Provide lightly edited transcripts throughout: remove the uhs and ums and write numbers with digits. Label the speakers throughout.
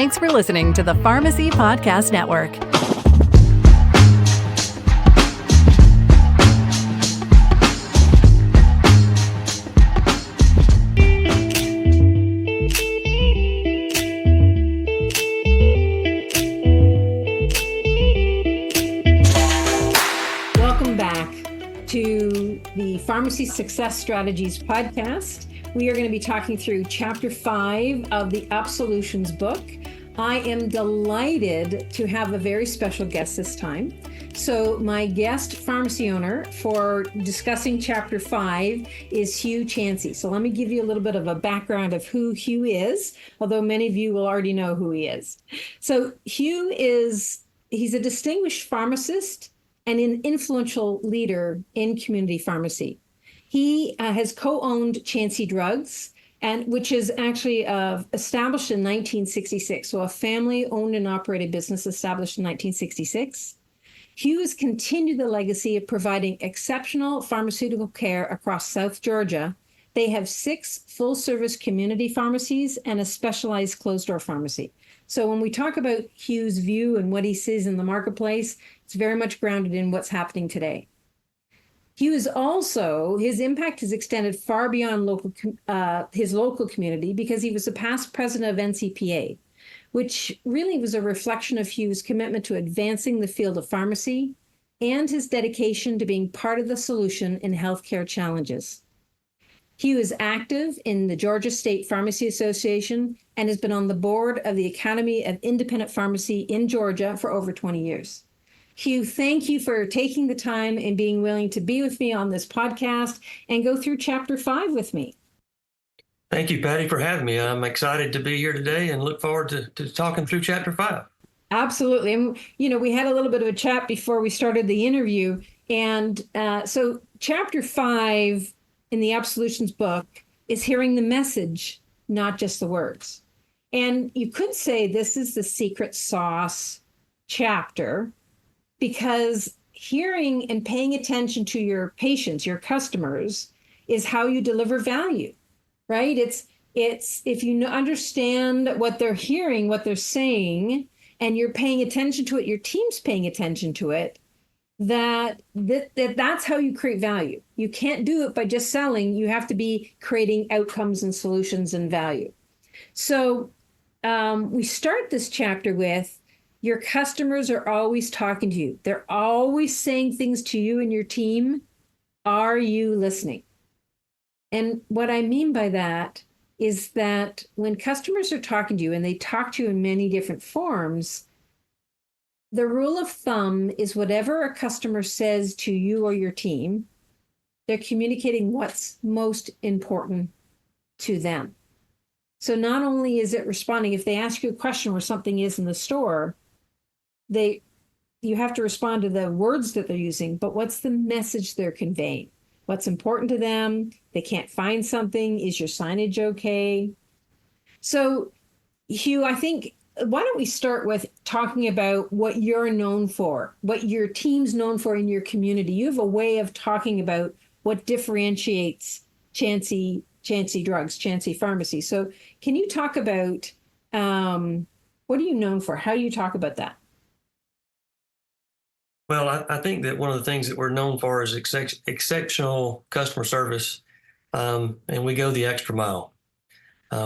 Speaker 1: Thanks for listening to the Pharmacy Podcast Network.
Speaker 2: Welcome back to the Pharmacy Success Strategies podcast. We are going to be talking through Chapter 5 of the UpSolutions book. I am delighted to have a very special guest this time. So my guest pharmacy owner for discussing Chapter 5 is Hugh Chancy. So let me give you a little bit of a background of who Hugh is, although many of you will already know who he is. So Hugh he's a distinguished pharmacist and an influential leader in community pharmacy. He has co-owned Chancy Drugs, which is actually established in 1966. So a family-owned and operated business established in 1966. Hugh has continued the legacy of providing exceptional pharmaceutical care across South Georgia. They have 6 full-service community pharmacies and a specialized closed-door pharmacy. So when we talk about Hugh's view and what he sees in the marketplace, it's very much grounded in what's happening today. His impact has extended far beyond his local community because he was the past president of NCPA, which really was a reflection of Hugh's commitment to advancing the field of pharmacy and his dedication to being part of the solution in healthcare challenges. Hugh is active in the Georgia State Pharmacy Association and has been on the board of the Academy of Independent Pharmacy in Georgia for over 20 years. Hugh, thank you for taking the time and being willing to be with me on this podcast and go through Chapter 5 with me.
Speaker 3: Thank you, Patty, for having me. I'm excited to be here today and look forward to talking through Chapter 5.
Speaker 2: Absolutely. And, we had a little bit of a chat before we started the interview. And so Chapter 5 in the UpSolutions book is hearing the message, not just the words. And you could say this is the secret sauce chapter, because hearing and paying attention to your patients, your customers, is how you deliver value, right? It's if you understand what they're hearing, what they're saying, and you're paying attention to it, your team's paying attention to it, that's how you create value. You can't do it by just selling. You have to be creating outcomes and solutions and value. So we start this chapter with, your customers are always talking to you. They're always saying things to you and your team. Are you listening? And what I mean by that is that when customers are talking to you, and they talk to you in many different forms, the rule of thumb is whatever a customer says to you or your team, they're communicating what's most important to them. So not only is it responding, if they ask you a question where something is in the store, you have to respond to the words that they're using, but what's the message they're conveying? What's important to them? They can't find something. Is your signage okay? So, Hugh, I think, why don't we start with talking about what you're known for, what your team's known for in your community? You have a way of talking about what differentiates Chancy Drugs, Chancy Pharmacy. So can you talk about what are you known for? How do you talk about that?
Speaker 3: Well, I think that one of the things that we're known for is exceptional customer service, and we go the extra mile.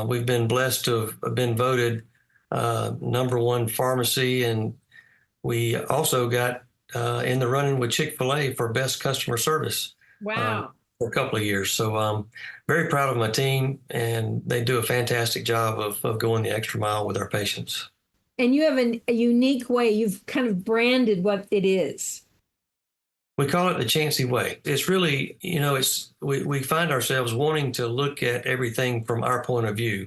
Speaker 3: We've been blessed to have been voted #1 pharmacy, and we also got in the running with Chick-fil-A for best customer service.
Speaker 2: Wow.
Speaker 3: For a couple of years. So I'm very proud of my team, and they do a fantastic job of going the extra mile with our patients.
Speaker 2: And you have a unique way. You've kind of branded what it is.
Speaker 3: We call it the Chancy way. It's really, we find ourselves wanting to look at everything from our point of view.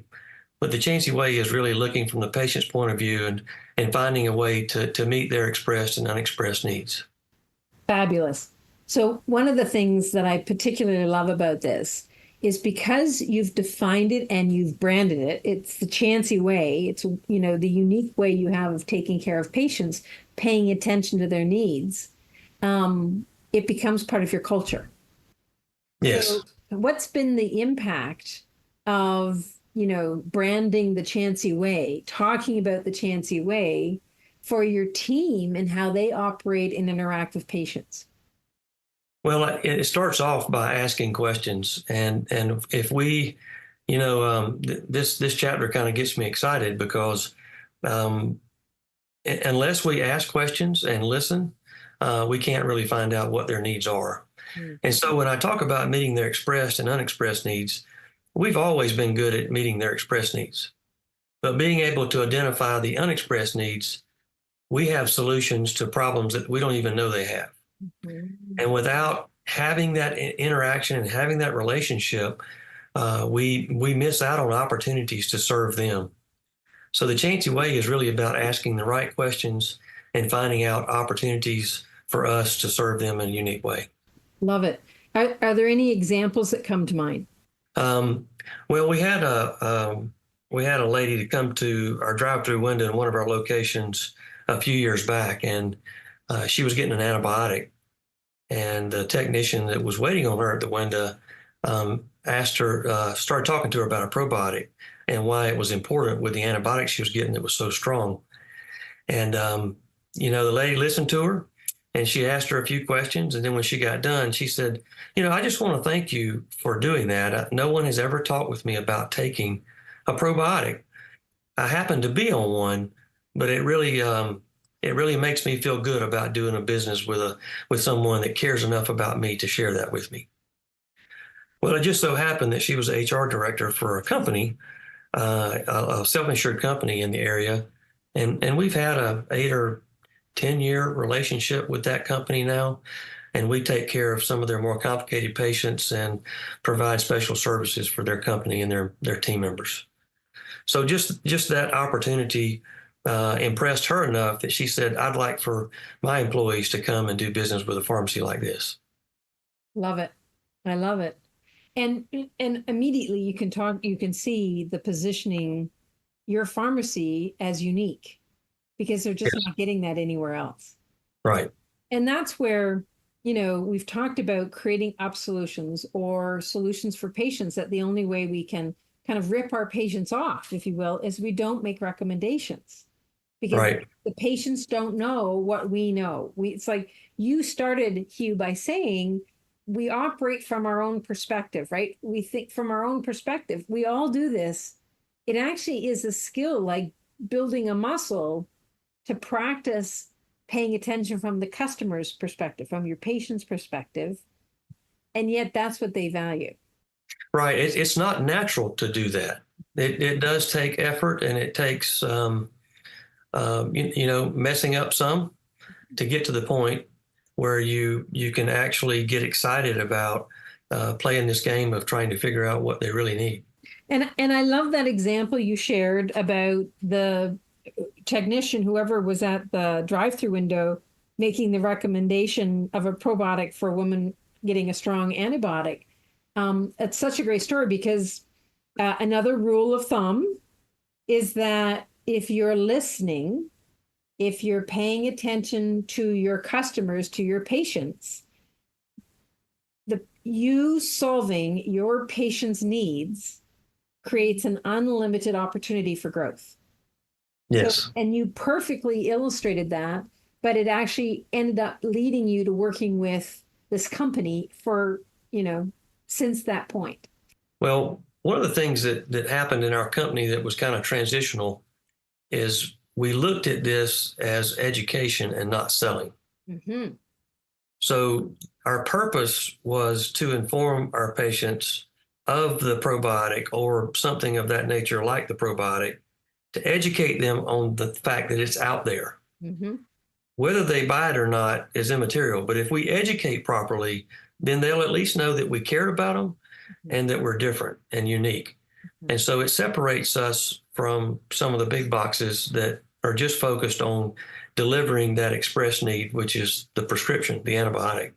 Speaker 3: But the Chancy way is really looking from the patient's point of view and finding a way to meet their expressed and unexpressed needs.
Speaker 2: Fabulous. So one of the things that I particularly love about this is because you've defined it and you've branded it, it's the Chancy way. It's, the unique way you have of taking care of patients, paying attention to their needs. It becomes part of your culture.
Speaker 3: Yes.
Speaker 2: So what's been the impact of branding the Chancy way, talking about the Chancy way for your team and how they operate and interact with patients?
Speaker 3: Well, it starts off by asking questions, and if we, this chapter kind of gets me excited because unless we ask questions and listen, we can't really find out what their needs are. Mm-hmm. And so when I talk about meeting their expressed and unexpressed needs, we've always been good at meeting their expressed needs, but being able to identify the unexpressed needs, we have solutions to problems that we don't even know they have. Mm-hmm. And without having that interaction and having that relationship, we miss out on opportunities to serve them. So the Chancy way is really about asking the right questions and finding out opportunities for us to serve them in a unique way.
Speaker 2: Love it. Are there any examples that come to mind?
Speaker 3: Well, we had a lady to come to our drive-through window in one of our locations a few years back, and she was getting an antibiotic. And the technician that was waiting on her at the window started talking to her about a probiotic and why it was important with the antibiotic she was getting that was so strong. And, the lady listened to her and she asked her a few questions. And then when she got done, she said, I just want to thank you for doing that. No one has ever talked with me about taking a probiotic. I happen to be on one, but it really makes me feel good about doing a business with someone that cares enough about me to share that with me. Well, it just so happened that she was the HR director for a company, a self-insured company in the area. And we've had a 8 or 10-year relationship with that company now. And we take care of some of their more complicated patients and provide special services for their company and their team members. So just that opportunity impressed her enough that she said, I'd like for my employees to come and do business with a pharmacy like this.
Speaker 2: Love it. I love it. And immediately you can see the positioning your pharmacy as unique because they're just not getting that anywhere else.
Speaker 3: Right.
Speaker 2: And that's where, we've talked about creating UpSolutions or solutions for patients, that the only way we can kind of rip our patients off, if you will, is we don't make recommendations. Because the patients don't know what we know. It's like you started, Hugh, by saying we operate from our own perspective, right? We think from our own perspective. We all do this. It actually is a skill, like building a muscle to practice paying attention from the customer's perspective, from your patient's perspective. And yet that's what they value.
Speaker 3: Right. It's not natural to do that. It does take effort, and it takes messing up some to get to the point where you can actually get excited about playing this game of trying to figure out what they really need.
Speaker 2: And I love that example you shared about the technician, whoever was at the drive-through window, making the recommendation of a probiotic for a woman getting a strong antibiotic. It's such a great story because another rule of thumb is that if you're listening, if you're paying attention to your customers, to your patients, you solving your patient's needs creates an unlimited opportunity for growth.
Speaker 3: Yes.
Speaker 2: So, and you perfectly illustrated that, but it actually ended up leading you to working with this company for, since that point.
Speaker 3: Well, one of the things that happened in our company that was kind of transitional is we looked at this as education and not selling. Mm-hmm. So our purpose was to inform our patients of the probiotic or something of that nature like the probiotic, to educate them on the fact that it's out there. Mm-hmm. Whether they buy it or not is immaterial, but if we educate properly, then they'll at least know that we cared about them and that we're different and unique. And so it separates us from some of the big boxes that are just focused on delivering that express need, which is the prescription, the antibiotic.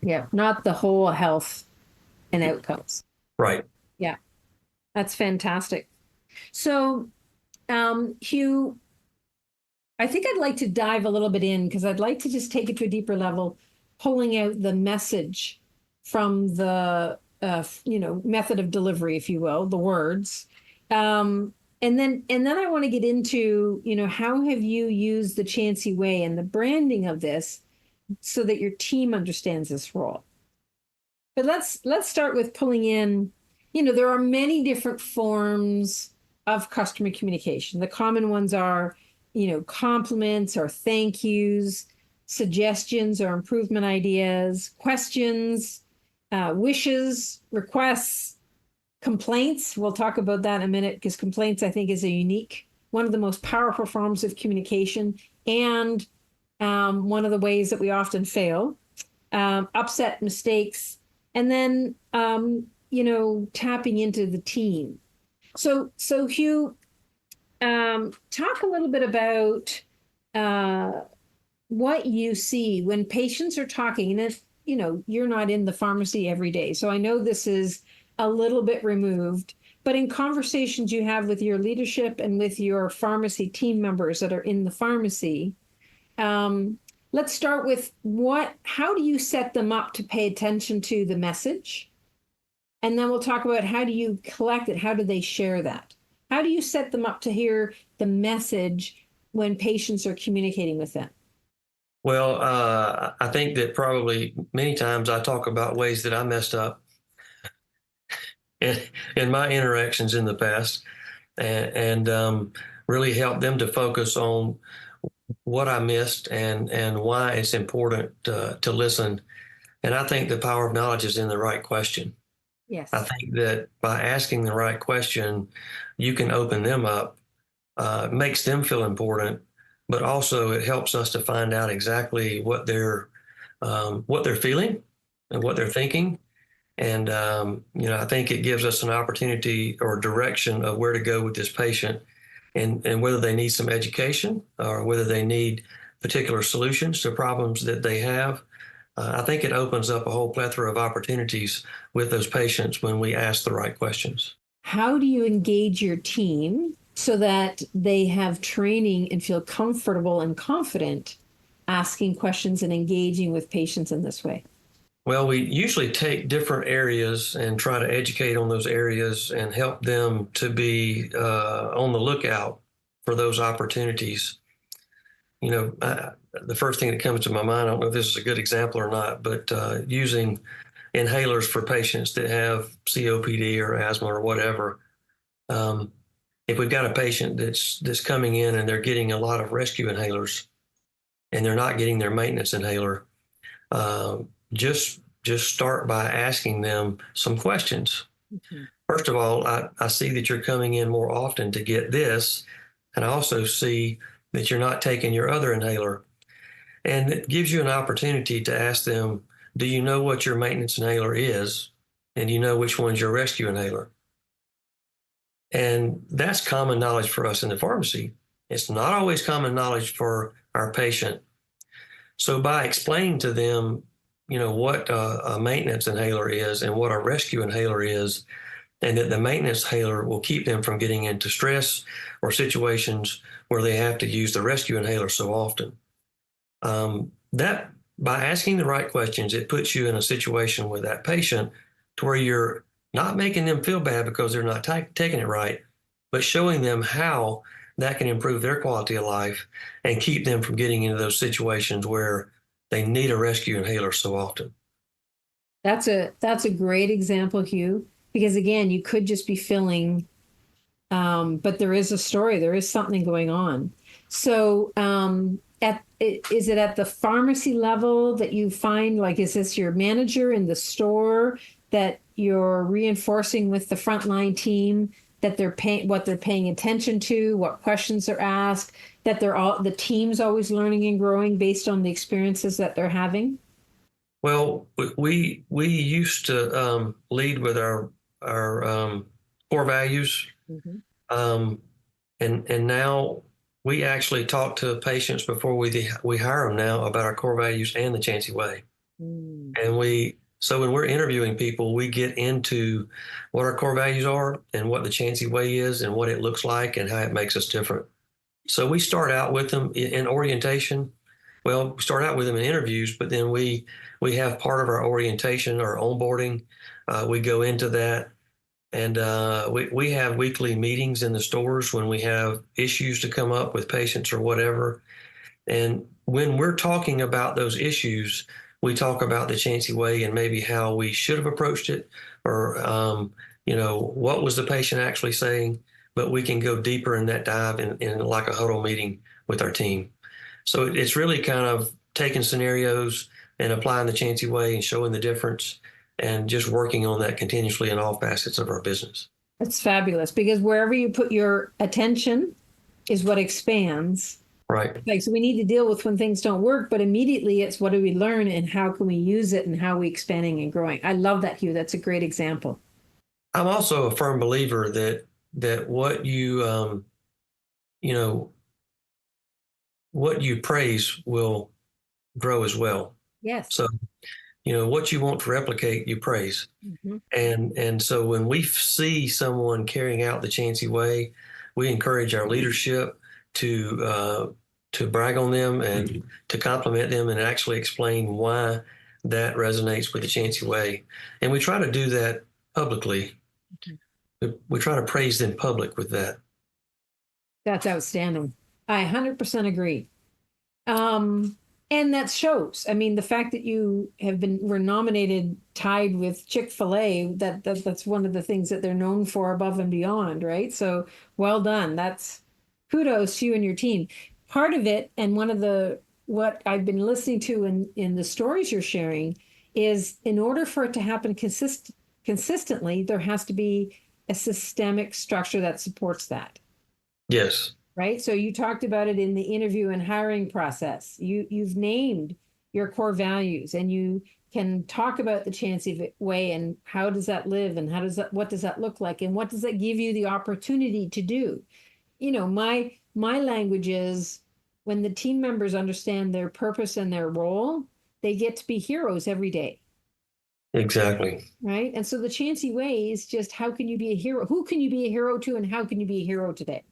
Speaker 2: Yeah, not the whole health and outcomes.
Speaker 3: Right.
Speaker 2: Yeah, that's fantastic. So, Hugh, I think I'd like to dive a little bit in because I'd like to just take it to a deeper level, pulling out the message from the method of delivery, if you will, the words, And then I want to get into, how have you used the Chancy Way and the branding of this so that your team understands this role? But let's start with pulling in, there are many different forms of customer communication. The common ones are, compliments or thank yous, suggestions or improvement ideas, questions, wishes, requests, complaints. We'll talk about that in a minute, because complaints, I think, is one of the most powerful forms of communication, and one of the ways that we often fail. Upset, mistakes, and then tapping into the team. So Hugh, talk a little bit about what you see when patients are talking. And if you're not in the pharmacy every day, so I know this is a little bit removed, but in conversations you have with your leadership and with your pharmacy team members that are in the pharmacy, let's start with how do you set them up to pay attention to the message? And then we'll talk about how do you collect it? How do they share that? How do you set them up to hear the message when patients are communicating with them?
Speaker 3: Well, I think that probably many times I talk about ways that I messed up in my interactions in the past, and really help them to focus on what I missed and why it's important to listen. And I think the power of knowledge is in the right question.
Speaker 2: Yes.
Speaker 3: I think that by asking the right question, you can open them up, makes them feel important, but also it helps us to find out exactly what they're feeling and what they're thinking. And, I think it gives us an opportunity or direction of where to go with this patient, and whether they need some education or whether they need particular solutions to problems that they have. I think it opens up a whole plethora of opportunities with those patients when we ask the right questions.
Speaker 2: How do you engage your team so that they have training and feel comfortable and confident asking questions and engaging with patients in this way?
Speaker 3: Well, we usually take different areas and try to educate on those areas and help them to be on the lookout for those opportunities. The first thing that comes to my mind, I don't know if this is a good example or not, but using inhalers for patients that have COPD or asthma or whatever. If we've got a patient that's coming in and they're getting a lot of rescue inhalers and they're not getting their maintenance inhaler, just start by asking them some questions. Mm-hmm. First of all, I see that you're coming in more often to get this, and I also see that you're not taking your other inhaler. And it gives you an opportunity to ask them, do you know what your maintenance inhaler is? And do you know which one's your rescue inhaler? And that's common knowledge for us in the pharmacy. It's not always common knowledge for our patient. So by explaining to them, what a maintenance inhaler is and what a rescue inhaler is, and that the maintenance inhaler will keep them from getting into stress or situations where they have to use the rescue inhaler so often. That by asking the right questions, it puts you in a situation with that patient to where you're not making them feel bad because they're not taking it right, but showing them how that can improve their quality of life and keep them from getting into those situations where they need a rescue inhaler so often.
Speaker 2: That's a great example, Hugh, because again, you could just be filling, but there is a story, there is something going on. So is it at the pharmacy level that you find, is this your manager in the store that you're reinforcing with the frontline team that what they're paying attention to, what questions are asked, that the team's always learning and growing based on the experiences that they're having?
Speaker 3: Well, we used to lead with our core values, mm-hmm. And now we actually talk to patients before we hire them now about our core values and the Chancy Way, and so when we're interviewing people, we get into what our core values are and what the Chancy Way is and what it looks like and how it makes us different. So we start out with them in orientation. Well, we start out with them in interviews, but then we have part of our orientation, our onboarding. We go into that And we have weekly meetings in the stores when we have issues to come up with patients or whatever. And when we're talking about those issues, we talk about the Chancy way and maybe how we should have approached it, or what was the patient actually saying. But we can go deeper in that dive in like a huddle meeting with our team. So it's really kind of taking scenarios and applying the Chancy way and showing the difference, and just working on that continuously in all facets of our business.
Speaker 2: It's fabulous, because wherever you put your attention is what expands.
Speaker 3: Right.
Speaker 2: Like, so we need to deal with when things don't work, but immediately it's what do we learn and how can we use it and how are we expanding and growing. I love that, Hugh. That's a great example.
Speaker 3: I'm also a firm believer that what you what you praise will grow as well.
Speaker 2: Yes.
Speaker 3: So, what you want to replicate, you praise.
Speaker 2: Mm-hmm.
Speaker 3: And so when we see someone carrying out the Chancy way, we encourage our leadership to brag on them and to compliment them and actually explain why that resonates with the Chancy way. And we try to do that publicly. We try to praise them public with that.
Speaker 2: That's outstanding. I 100% agree. And that shows. I mean, the fact that you were nominated, tied with Chick-fil-A, that's one of the things that they're known for above and beyond, right? So well done. That's kudos to you and your team. Part of it, and what I've been listening to in the stories you're sharing, is in order for it to happen consistently, there has to be a systemic structure that supports that.
Speaker 3: Yes.
Speaker 2: Right? So you talked about it in the interview and hiring process. You've named your core values, and you can talk about the Chancy way and how does that live, and what does that look like, and what does that give you the opportunity to do? My language is, when the team members understand their purpose and their role, they get to be heroes every day.
Speaker 3: Exactly.
Speaker 2: Right? And so the Chancy way is just, how can you be a hero? Who can you be a hero to, and how can you be a hero today?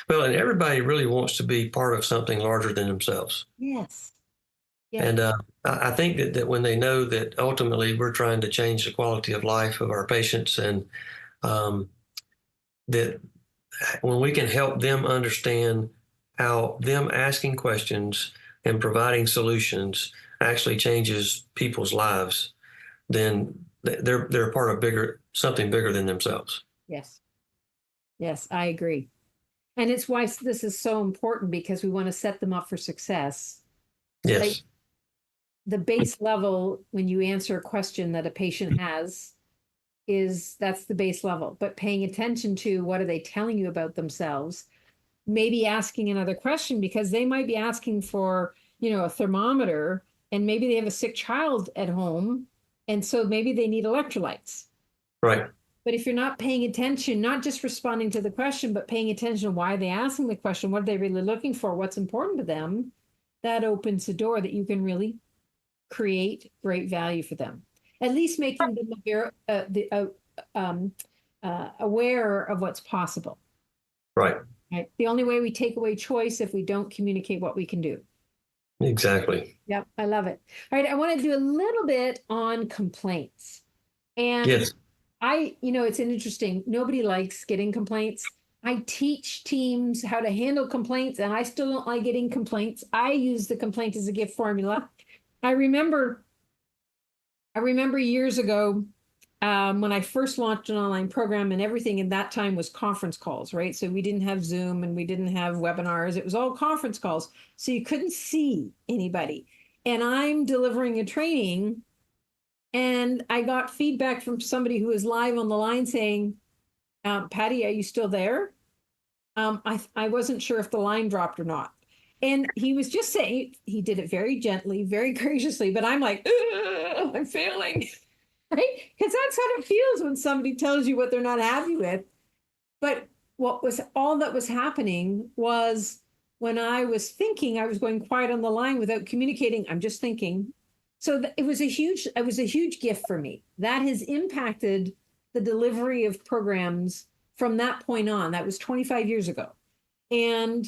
Speaker 3: Well, and everybody really wants to be part of something larger than themselves.
Speaker 2: Yes. Yeah.
Speaker 3: And I think that when they know that ultimately we're trying to change the quality of life of our patients, and that when we can help them understand how them asking questions and providing solutions actually changes people's lives, then they're a part of something bigger than themselves.
Speaker 2: Yes. Yes, I agree. And it's why this is so important, because we want to set them up for success.
Speaker 3: Yes.
Speaker 2: Like, the base level, when you answer a question that a patient has, that's the base level. But paying attention to what are they telling you about themselves, maybe asking another question, because they might be asking for, a thermometer, and maybe they have a sick child at home, and so maybe they need electrolytes.
Speaker 3: Right.
Speaker 2: But if you're not paying attention, not just responding to the question, but paying attention to why they're asking the question, what are they really looking for, what's important to them, that opens the door that you can really create great value for them. At least making them aware of what's possible.
Speaker 3: Right.
Speaker 2: Right. The only way we take away choice if we don't communicate what we can do.
Speaker 3: Exactly.
Speaker 2: Yep, I love it. All right, I want to do a little bit on complaints. And
Speaker 3: yes.
Speaker 2: It's interesting. Nobody likes getting complaints. I teach teams how to handle complaints, and I still don't like getting complaints. I use the complaint as a gift formula. I remember years ago when I first launched an online program, and everything in that time was conference calls, right? So we didn't have Zoom and we didn't have webinars. It was all conference calls. So you couldn't see anybody. And I'm delivering a training, and I got feedback from somebody who was live on the line saying, Patty, are you still there? I wasn't sure if the line dropped or not. And he was just saying, he did it very gently, very graciously, but I'm like, I'm failing, right? Because that's how it feels when somebody tells you what they're not happy with. But all that was happening was, when I was thinking, I was going quiet on the line without communicating. I'm just thinking. So it was a huge gift for me. That has impacted the delivery of programs from that point on. That was 25 years ago. And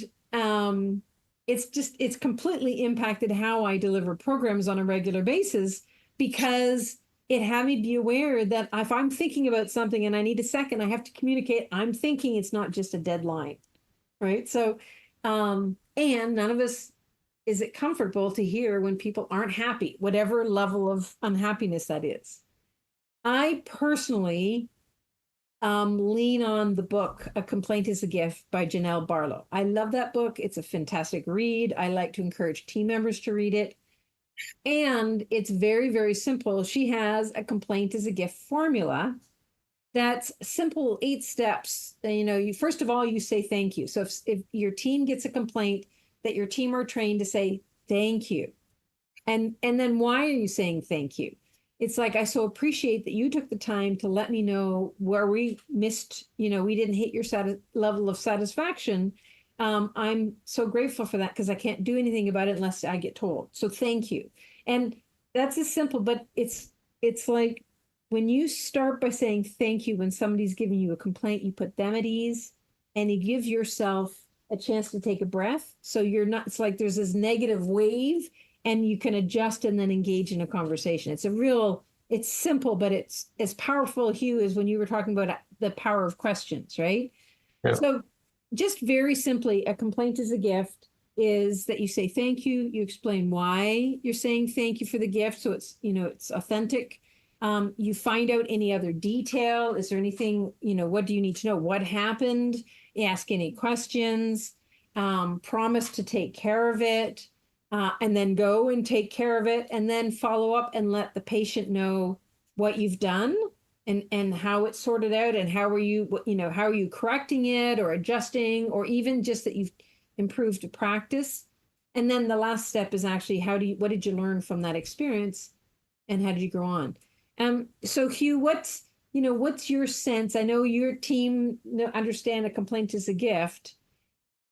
Speaker 2: it's completely impacted how I deliver programs on a regular basis, because it had me be aware that if I'm thinking about something and I need a second, I have to communicate. I'm thinking, it's not just a deadline, right? So, and none of us is it comfortable to hear when people aren't happy, whatever level of unhappiness that is. I personally lean on the book, A Complaint is a Gift by Janelle Barlow. I love that book. It's a fantastic read. I like to encourage team members to read it. And it's very, very simple. She has a complaint is a gift formula that's simple, 8 steps. You first of all, you say thank you. So if your team gets a complaint, that your team are trained to say thank you. And then why are you saying thank you? It's like, I so appreciate that you took the time to let me know where we missed, we didn't hit your level of satisfaction. I'm so grateful for that because I can't do anything about it unless I get told. So thank you. And that's as simple, but it's like when you start by saying thank you when somebody's giving you a complaint, you put them at ease and you give yourself a chance to take a breath. So you're not, it's like there's this negative wave and you can adjust and then engage in a conversation. It's simple, but it's as powerful, Hugh, as when you were talking about the power of questions, right? Yeah. So just very simply, a complaint is a gift is that you say thank you. You explain why you're saying thank you for the gift. So it's authentic. You find out any other detail. Is there anything, what do you need to know? What happened? Ask any questions. Promise to take care of it. And then go and take care of it, and then follow up and let the patient know what you've done and how it's sorted out, and how are you correcting it or adjusting, or even just that you've improved a practice. And then the last step is actually what did you learn from that experience, and how did you grow on? So Hugh, what's your sense? I know your team understand a complaint is a gift.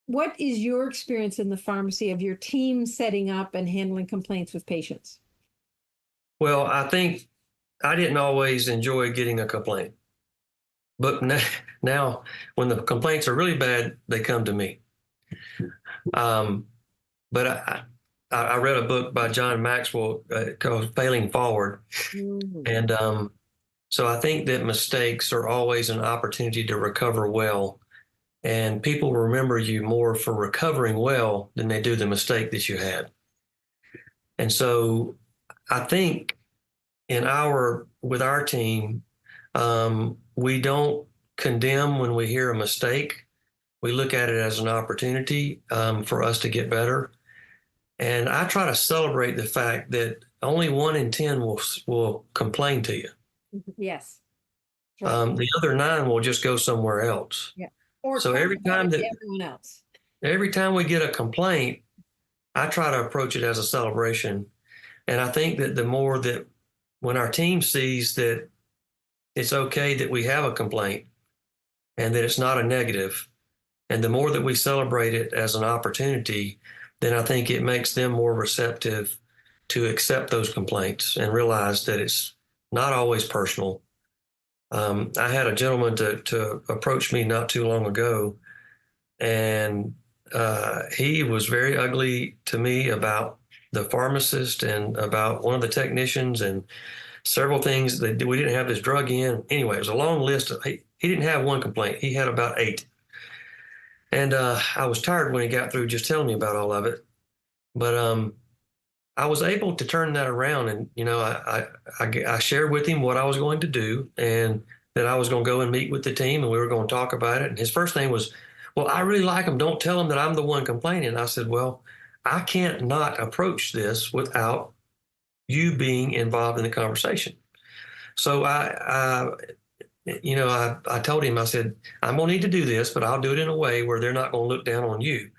Speaker 2: What is your experience in the pharmacy of your team setting up and handling complaints with patients?
Speaker 3: Well, I think I didn't always enjoy getting a complaint. But now when the complaints are really bad, they come to me. But I read a book by John Maxwell called Failing Forward. Mm-hmm. And so I think that mistakes are always an opportunity to recover well. And people remember you more for recovering well than they do the mistake that you had. And so I think with our team, we don't condemn when we hear a mistake. We look at it as an opportunity for us to get better. And I try to celebrate the fact that only 1 in 10 will complain to you.
Speaker 2: Yes.
Speaker 3: Sure. The other 9 will just go somewhere else.
Speaker 2: Yeah. Or
Speaker 3: so every time that
Speaker 2: everyone else.
Speaker 3: Every time we get a complaint, I try to approach it as a celebration. And I think that the more that when our team sees that it's okay that we have a complaint and that it's not a negative, and the more that we celebrate it as an opportunity, then I think it makes them more receptive to accept those complaints and realize that it's not always personal. I had a gentleman to approach me not too long ago, and he was very ugly to me about the pharmacist and about one of the technicians and several things that we didn't have this drug in. Anyway, it was a long list. He didn't have 1 complaint. He had about 8. And I was tired when he got through just telling me about all of it. But I was able to turn that around, and I shared with him what I was going to do, and that I was going to go and meet with the team, and we were going to talk about it. And his first thing was, "Well, I really like him. Don't tell him that I'm the one complaining." I said, "Well, I can't not approach this without you being involved in the conversation." So I told him, I said, "I'm going to need to do this, but I'll do it in a way where they're not going to look down on you."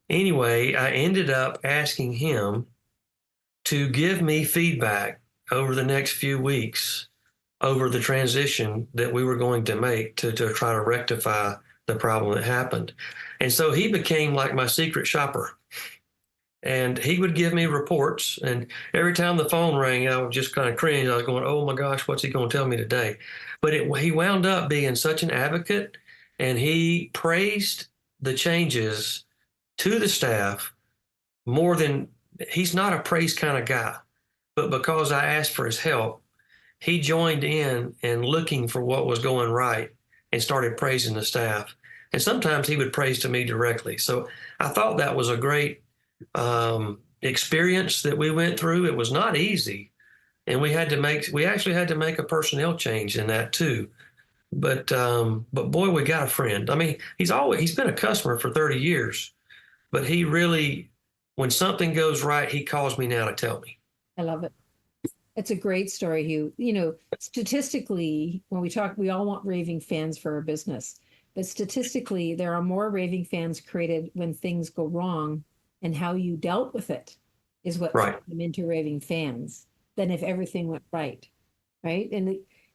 Speaker 3: Anyway, I ended up asking him to give me feedback over the next few weeks over the transition that we were going to make to try to rectify the problem that happened. And so he became like my secret shopper. And he would give me reports, and every time the phone rang, I would just kind of cringe. I was going, "Oh my gosh, what's he going to tell me today?" But he wound up being such an advocate, and he praised the changes to the staff more than, he's not a praise kind of guy, but because I asked for his help, he joined in and looking for what was going right and started praising the staff. And sometimes he would praise to me directly. So I thought that was a great experience that we went through. It was not easy. And we actually had to make a personnel change in that too. But boy, we got a friend. I mean, he's been a customer for 30 years, but he really, when something goes right, he calls me now to tell me.
Speaker 2: I love it. It's a great story, Hugh. You know, statistically, when we talk, we all want raving fans for our business, but statistically, there are more raving fans created when things go wrong, and how you dealt with it is what
Speaker 3: Right.
Speaker 2: turned them into raving fans than if everything went right. Right.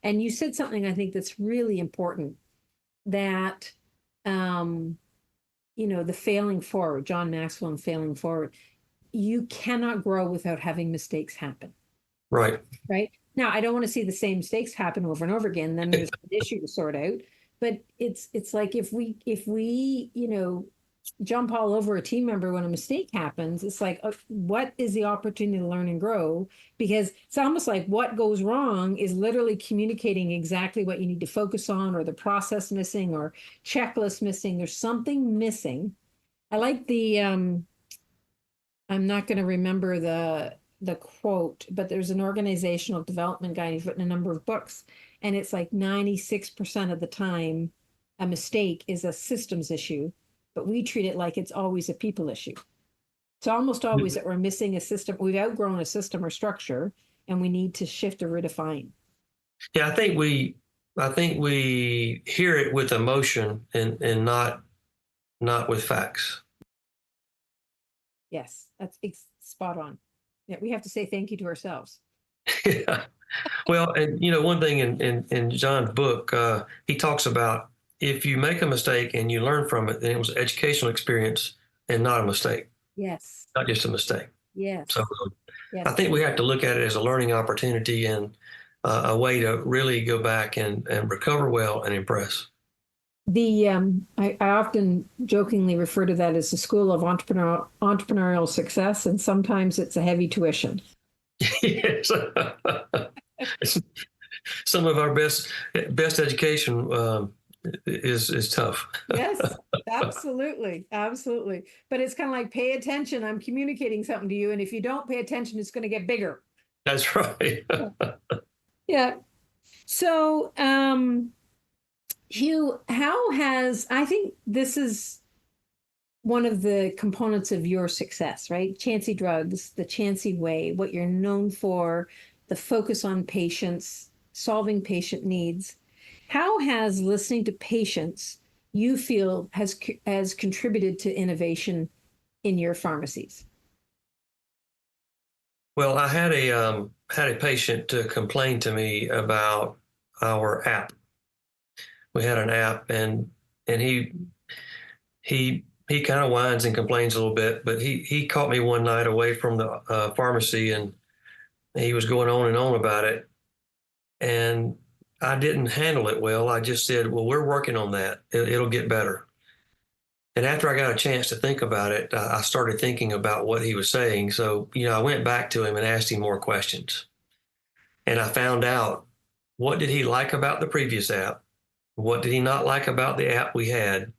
Speaker 2: And you said something I think that's really important, that you know, the failing forward, John Maxwell and failing forward, you cannot grow without having mistakes happen.
Speaker 3: Right.
Speaker 2: Right. Now, I don't want to see the same mistakes happen over and over again. Then there's an issue to sort out. But it's like if we you know, jump all over a team member when a mistake happens, it's like, what is the opportunity to learn and grow? Because it's almost like what goes wrong is literally communicating exactly what you need to focus on, or the process missing, or checklist missing. There's something missing. I like the I'm not going to remember the quote, but there's an organizational development guy. He's written a number of books, and it's like 96% of the time, a mistake is a systems issue, but we treat it like it's always a people issue. It's almost always that we're missing a system. We've outgrown a system or structure, and we need to shift or redefine.
Speaker 3: Yeah, I think we hear it with emotion and not with facts.
Speaker 2: Yes, that's spot on. Yeah, we have to say thank you to ourselves.
Speaker 3: Yeah. Well, and you know, one thing in John's book, he talks about if you make a mistake and you learn from it, then it was an educational experience and not a mistake.
Speaker 2: Yes.
Speaker 3: Not just a mistake.
Speaker 2: Yes.
Speaker 3: So
Speaker 2: yes.
Speaker 3: I think we have to look at it as a learning opportunity and a way to really go back and recover well and impress.
Speaker 2: I often jokingly refer to that as the school of entrepreneurial success, and sometimes it's a heavy tuition.
Speaker 3: Yes. Some of our best education is tough.
Speaker 2: Yes, absolutely. Absolutely. But it's kind of like, pay attention. I'm communicating something to you. And if you don't pay attention, it's going to get bigger.
Speaker 3: That's right.
Speaker 2: Yeah. So, Hugh, I think this is one of the components of your success, right? Chancy Drugs, the Chancy way, what you're known for, the focus on patients, solving patient needs. How has listening to patients, you feel, has contributed to innovation in your pharmacies?
Speaker 3: Well, I had a patient complain to me about our app. We had an app, and he kind of whines and complains a little bit, but he caught me one night away from the pharmacy, and he was going on and on about it, and I didn't handle it well. I just said, well, we're working on that. It'll get better. And after I got a chance to think about it, I started thinking about what he was saying. So, you know, I went back to him and asked him more questions. And I found out, what did he like about the previous app? What did he not like about the app we had?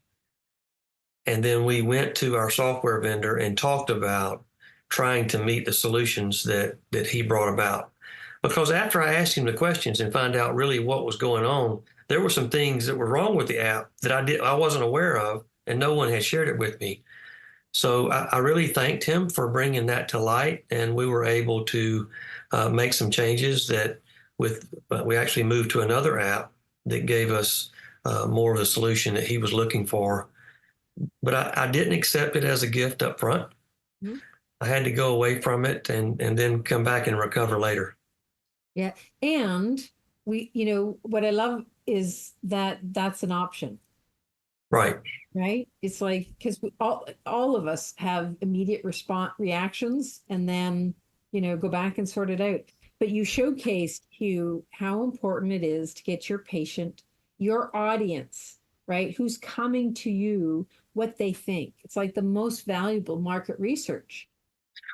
Speaker 3: And then we went to our software vendor and talked about trying to meet the solutions that he brought about. Because after I asked him the questions and find out really what was going on, there were some things that were wrong with the app that I wasn't aware of, and no one had shared it with me. So I really thanked him for bringing that to light, and we were able to make some changes we actually moved to another app that gave us more of the solution that he was looking for. But I didn't accept it as a gift up front. Mm-hmm. I had to go away from it and then come back and recover later.
Speaker 2: Yeah. And what I love is that that's an option.
Speaker 3: Right.
Speaker 2: Right. It's like, because all of us have immediate reactions, and then, go back and sort it out. But you showcased, Hugh, how important it is to get your patient, your audience, right, who's coming to you, what they think. It's like the most valuable market research.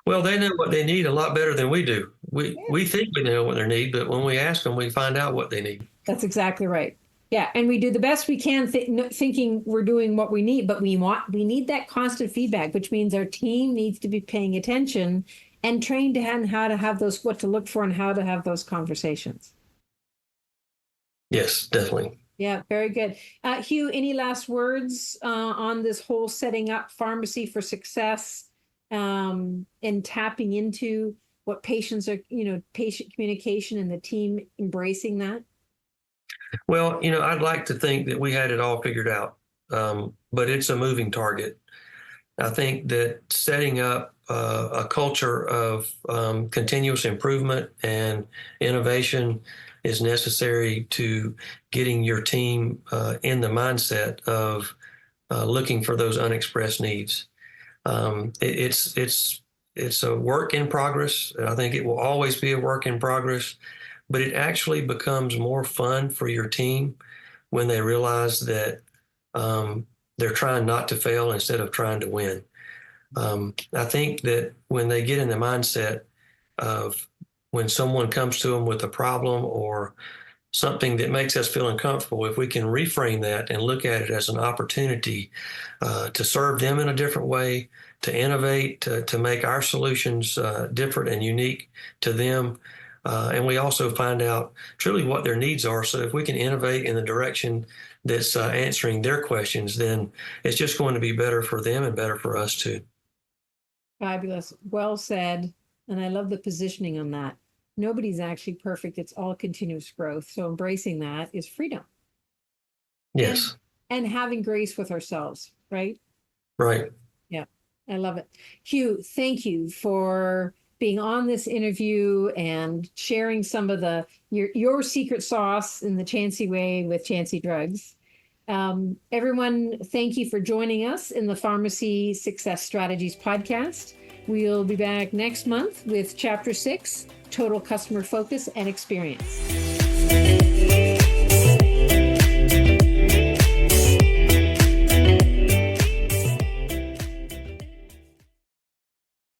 Speaker 3: Well, they know what they need a lot better than we do. We think we know what they need, but when we ask them, we find out what they need.
Speaker 2: That's exactly right. Yeah, and we do the best we can, thinking we're doing what we need, but we need that constant feedback, which means our team needs to be paying attention and trained on how to have those, what to look for, and how to have those conversations.
Speaker 3: Yes, definitely.
Speaker 2: Yeah, very good. Hugh, any last words on this whole setting up pharmacy for success and tapping into what patients are, patient communication and the team embracing that?
Speaker 3: Well, I'd like to think that we had it all figured out, but it's a moving target. I think that setting up a culture of continuous improvement and innovation is necessary to getting your team in the mindset of looking for those unexpressed needs. It's a work in progress. I think it will always be a work in progress, but it actually becomes more fun for your team when they realize that they're trying not to fail instead of trying to win. I think that when they get in the mindset of when someone comes to them with a problem or something that makes us feel uncomfortable, if we can reframe that and look at it as an opportunity to serve them in a different way, to innovate, to make our solutions different and unique to them. And we also find out truly what their needs are. So if we can innovate in the direction that's answering their questions, then it's just going to be better for them and better for us too.
Speaker 2: Fabulous. Well said. And I love the positioning on that. Nobody's actually perfect. It's all continuous growth. So embracing that is freedom.
Speaker 3: Yes.
Speaker 2: And having grace with ourselves, right?
Speaker 3: Right.
Speaker 2: Yeah. I love it. Hugh, thank you for being on this interview and sharing some of your secret sauce in the Chancy way with Chancy Drugs. Everyone, thank you for joining us in the Pharmacy Success Strategies podcast. We'll be back next month with Chapter 6, Total Customer Focus and Experience.